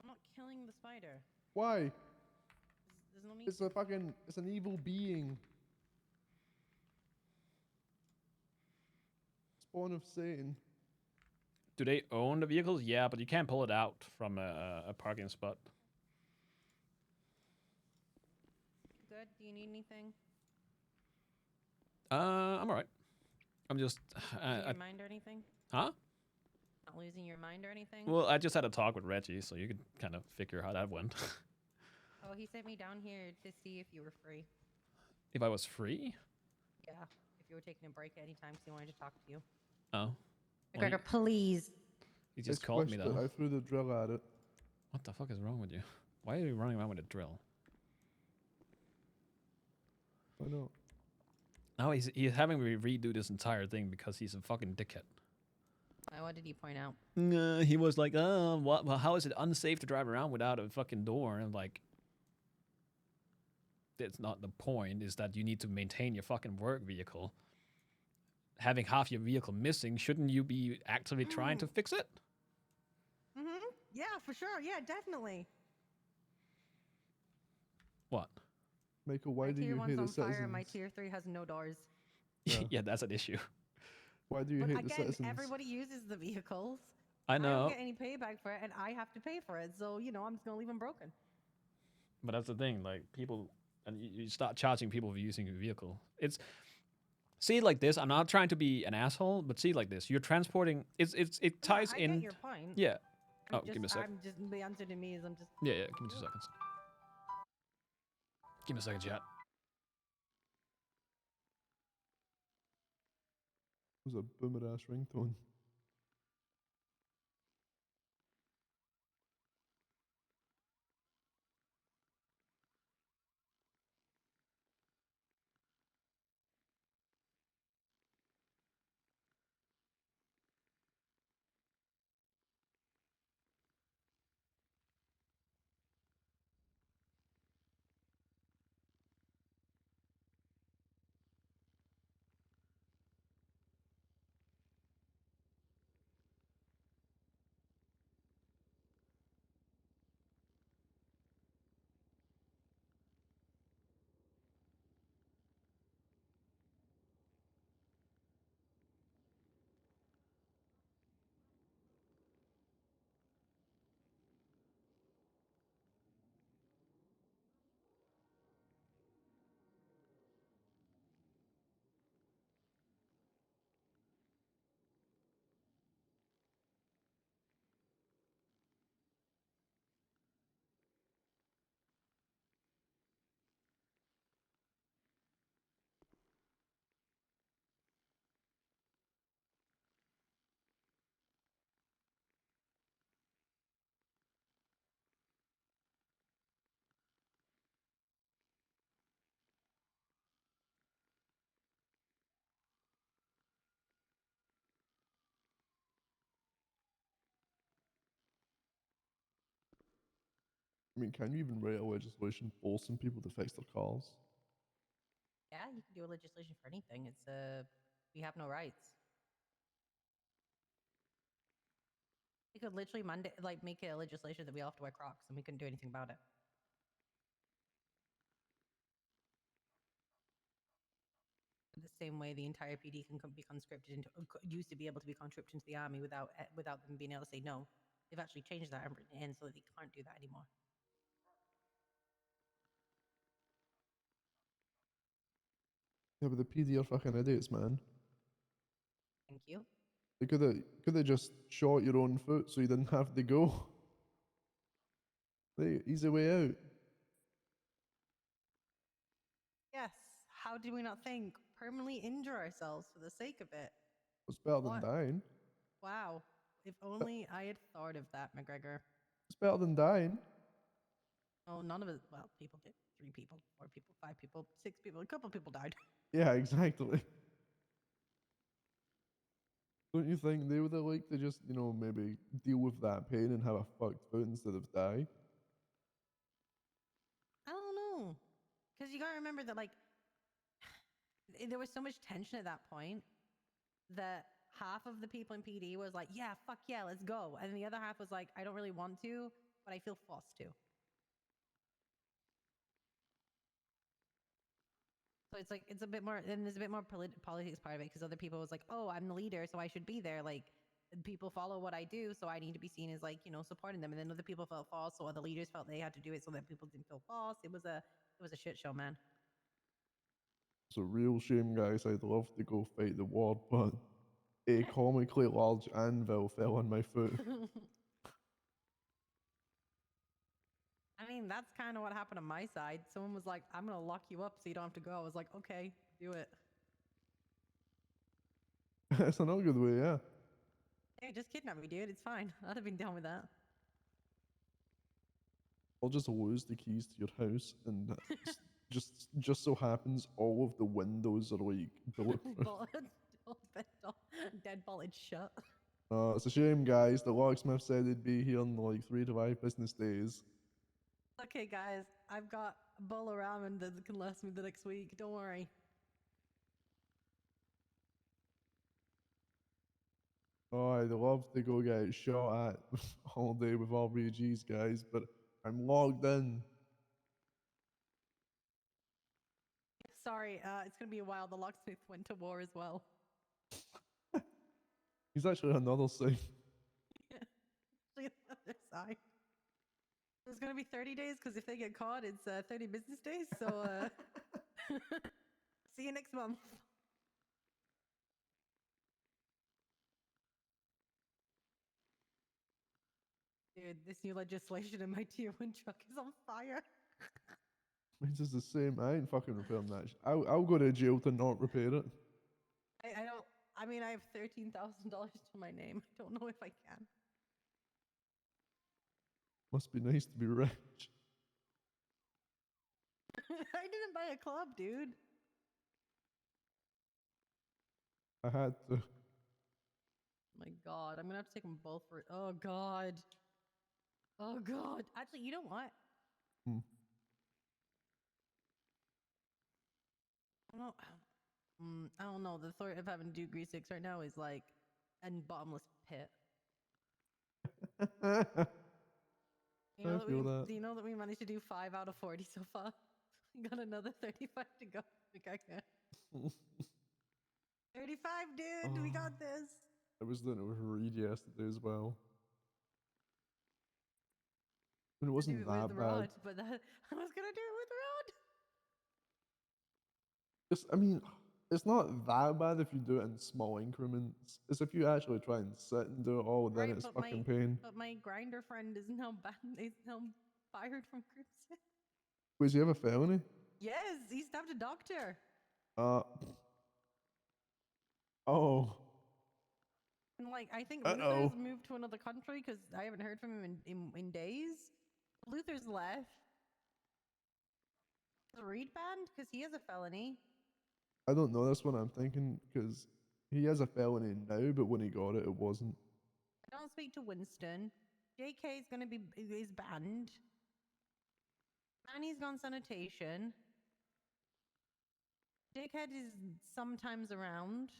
I'm not killing the spider. Why? There's no need. It's a fucking, it's an evil being. Spawn of Satan. Do they own the vehicles? Yeah, but you can't pull it out from a parking spot. Good. Do you need anything? I'm alright. I'm just. Losing your mind or anything? Huh? Not losing your mind or anything? Well, I just had a talk with Reggie, so you could kind of figure how that went. Oh, he sent me down here to see if you were free. If I was free? Yeah. If you were taking a break at any time, because he wanted to talk to you. Oh. Well, McGregor, please. he I just called me squished it. though. I threw the drill at it. What the fuck is wrong with you? Why are you running around with a drill? I know. Now he's having me redo this entire thing because he's a fucking dickhead. What did he point out? He was like, what? Well, how is it unsafe to drive around without a fucking door? And I'm like, that's not the point. Is that you need to maintain your fucking work vehicle. Having half your vehicle missing, shouldn't you be actively trying to fix it? Mm-hmm. Yeah, for sure. Yeah, definitely. What? Michael, why My do tier you 1's hate the on fire citizens? and my tier 3 has no doors. Yeah. Yeah, that's an issue. Why do you But hate the again, citizens? everybody uses the vehicles. I I know, don't get any payback for it, and I have to pay for it. So, you know, I'm just going to leave them broken. but that's the thing. Like people, and you start charging people for using your vehicle. It's see it like this. I'm not trying to be an asshole, but see it like this. You're transporting. It ties I in. get your point. Yeah, Oh, give me a sec. I'm just the answer to me is I'm just. Yeah, give me 2 seconds. Give me a second, chat. It was a boomer ass ringtone. I mean, can you even write a legislation forcing people to fix their cars? Yeah, you can do a legislation for anything. It's we have no rights. We could literally make a legislation that we all have to wear Crocs, and we couldn't do anything about it. The same way the entire PD can be conscripted into used to be able to be conscripted into the army without them being able to say no. They've actually changed that and written it in so that they can't do that anymore. Yeah, but the PD are fucking idiots, man. Thank you. They could have just shot your own foot so you didn't have to go. Hey, easy way out. Yes. How did we not think? Permanently injure ourselves for the sake of it. It's better than What? dying. Wow. If only I had thought of that, McGregor. It's better than dying. Oh, none of it. Well, people did. 3 people, 4 people, 5 people, 6 people. A couple of people died. Yeah, exactly. Don't you think they would have liked to just, you know, maybe deal with that pain and have a fucked foot instead of die? I don't know. Because you got to remember that, like, there was so much tension at that point that half of the people in PD was like, yeah, fuck yeah, let's go. And the other half was like, I don't really want to, but I feel forced to. So it's like, it's a bit more, and there's a bit more politics part of it because other people was like, oh, I'm the leader, so I should be there. Like, people follow what I do, so I need to be seen as, like, you know, supporting them. And then other people felt false, so other leaders felt they had to do it so that people didn't feel false. It was a shit show, man. It's a real shame, guys. I'd love to go fight the war, but a comically large anvil fell on my foot. I mean, that's kind of what happened on my side. Someone was like, I'm going to lock you up so you don't have to go. I was like, okay, do it. It's another good way, yeah. Hey, just kidnap me, dude. It's fine. I'd have been down with that. I'll just lose the keys to your house, and just so happens all of the windows are like bulletproof. Dead bolted shut. It's a shame, guys. The locksmith said he'd be here in like 3 to 5 business days. Okay, guys, I've got a bowl of ramen that can last me the next week. Don't worry. Oh, I'd love to go get shot at all day with RPGs, guys, but I'm logged in. Sorry, it's gonna be a while. The locksmith went to war as well. He's actually another thing. Actually, on the other side. It's gonna be 30 days because if they get caught, it's 30 business days. So, see you next month. Dude, this new legislation in my tier 1 truck is on fire. Mine's is the same. I ain't fucking repairing that. I'll go to jail to not repair it. I don't. I mean, I have $13,000 to my name. I don't know if I can. Must be nice to be rich. I didn't buy a club, dude. I had to. My God, I'm gonna have to take them both for. Oh God. Oh God. Actually, you know what? Hmm. I don't know. The thought of having to do Grease 6 right now is like a bottomless pit. You know I that feel we, that. Do you know that we managed to do 5 out of 40 so far? We got another 35 to go. Like I can. 35, dude. We got this. I was doing it with Reed yesterday as well. And it Do wasn't it that with bad. Rod, but I was gonna do it with Rod. I mean, it's not that bad if you do it in small increments. It's if you actually try and sit and do it all, then Right, it's but fucking pain. But my grinder friend is now banned. Is now fired from Crimson. Wait, does he have a felony? Yes, he stabbed a doctor. Uh. Oh. And like, I think Uh-oh. Luther's moved to another country because I haven't heard from him in days. Luther's left. Is Reed banned because he has a felony. I don't know. That's what I'm thinking, because he has a felony now, but when he got it, it wasn't. I don't speak to Winston. JK is banned. Annie's gone sanitation. Dickhead is sometimes around.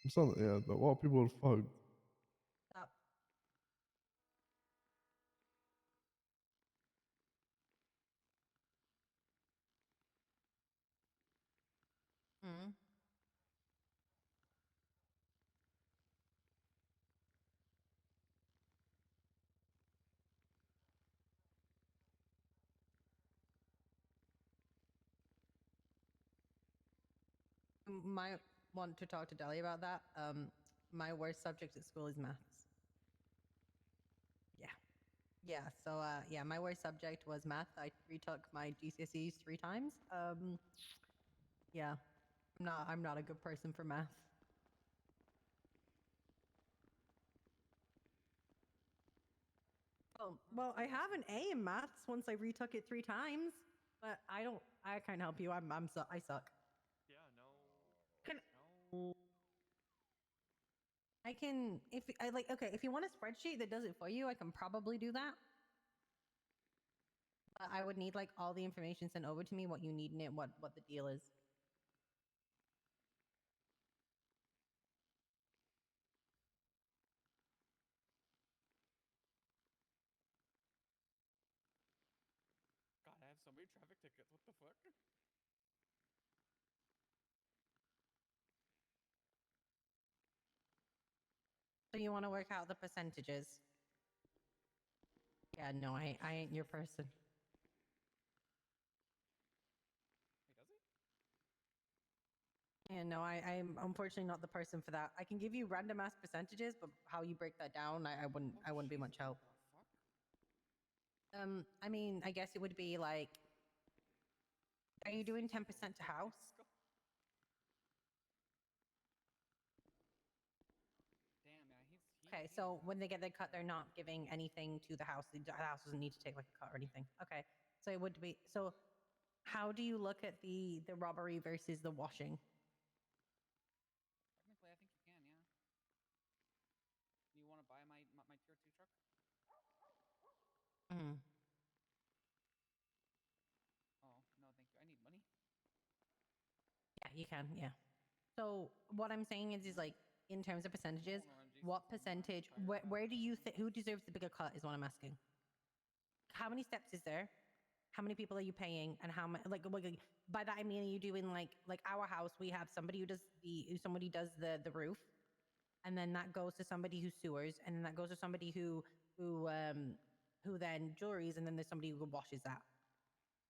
I'm sorry, yeah, but a lot of people are fucked. Stop. Mm. Might want to talk to Deli about that. My worst subject at school is maths. Yeah. So yeah, my worst subject was math. I retook my GCSEs 3 times. Yeah, I'm not a good person for math. Oh, well, I have an A in maths once I retook it 3 times, but I can't help you. I suck. Yeah, no. Can No. I can if I like okay, if you want a spreadsheet that does it for you, I can probably do that. But I would need like all the information sent over to me, what you need in it, what the deal is. God, I have so many traffic tickets. What the fuck? So you want to work out the percentages? Yeah, no, I ain't your person. Wait, does he? Yeah, no, I'm unfortunately not the person for that. I can give you random ass percentages, but how you break that down, I wouldn't be much help. What the fuck? I mean, I guess it would be like, are you doing 10% to house? Damn, yeah, Okay, so when they get their cut, they're not giving anything to the house. The house doesn't need to take like a cut or anything. Okay, so it would be so. How do you look at the robbery versus the washing? Technically, I think you can, yeah. You want to buy my tier 2 truck? Mm. Oh, no, thank you. I need money. Yeah, you can. Yeah. So what I'm saying is like in terms of percentages, what percentage? Where do you think who deserves the bigger cut is what I'm asking. How many steps is there? how many people are you paying, and how much? Like by that I mean, are you doing like our house? We have somebody who does the roof, and then that goes to somebody who sewers, and then that goes to somebody who then jewelries, and then there's somebody who washes that.